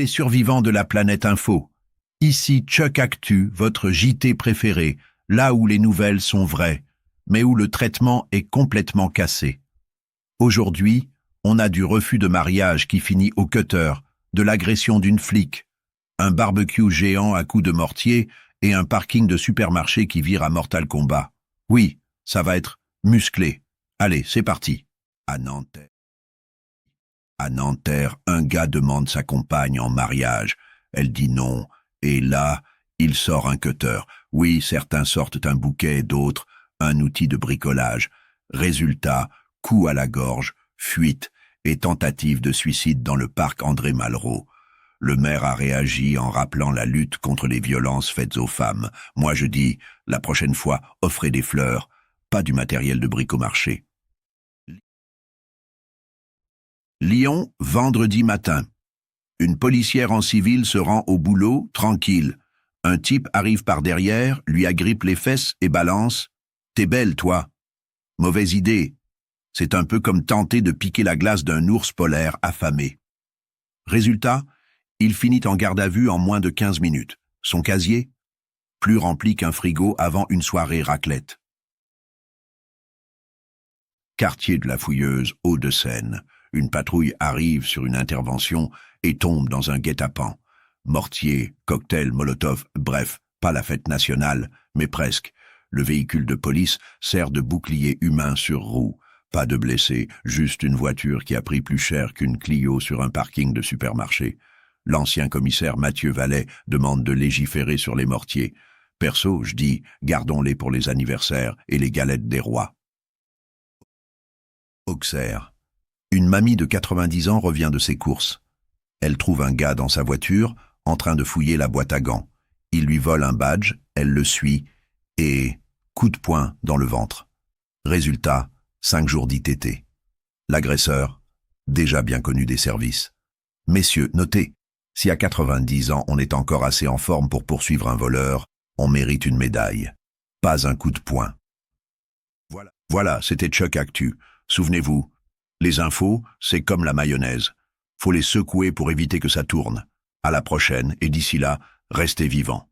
les survivants de la planète Info. Ici Chuck Actu, votre JT préféré, là où les nouvelles sont vraies, mais où le traitement est complètement cassé. Aujourd'hui, on a du refus de mariage qui finit au cutter, de l'agression d'une flic, un barbecue géant à coups de mortier et un parking de supermarché qui vire à Mortal Kombat. Oui, ça va être musclé. Allez, c'est parti. À Nanterre. À Nanterre, un gars demande sa compagne en mariage. Elle dit non. Et là, il sort un cutter. Oui, certains sortent un bouquet, d'autres un outil de bricolage. Résultat, coup à la gorge, fuite et tentative de suicide dans le parc André Malraux. Le maire a réagi en rappelant la lutte contre les violences faites aux femmes. Moi je dis, la prochaine fois, offrez des fleurs, pas du matériel de bricomarché. Lyon, vendredi matin. Une policière en civil se rend au boulot, tranquille. Un type arrive par derrière, lui agrippe les fesses et balance « T'es belle, toi !» Mauvaise idée. C'est un peu comme tenter de piquer la glace d'un ours polaire affamé. Résultat, il finit en garde à vue en moins de 15 minutes. Son casier? Plus rempli qu'un frigo avant une soirée raclette. Quartier de la Fouilleuse, Hauts-de-Seine. Une patrouille arrive sur une intervention et tombe dans un guet-apens. Mortier, cocktail, molotov, bref, pas la fête nationale, mais presque. Le véhicule de police sert de bouclier humain sur roue. Pas de blessés, juste une voiture qui a pris plus cher qu'une Clio sur un parking de supermarché. L'ancien commissaire Mathieu Vallet demande de légiférer sur les mortiers. Perso, je dis, gardons-les pour les anniversaires et les galettes des rois. Auxerre. Une mamie de 90 ans revient de ses courses. Elle trouve un gars dans sa voiture, en train de fouiller la boîte à gants. Il lui vole un badge, elle le suit, et coup de poing dans le ventre. Résultat, 5 jours d'ITT. L'agresseur, déjà bien connu des services. Messieurs, notez, si à 90 ans on est encore assez en forme pour poursuivre un voleur, on mérite une médaille. Pas un coup de poing. Voilà, c'était Chuck Actu. Souvenez-vous, les infos, c'est comme la mayonnaise. Faut les secouer pour éviter que ça tourne. À la prochaine, et d'ici là, restez vivants.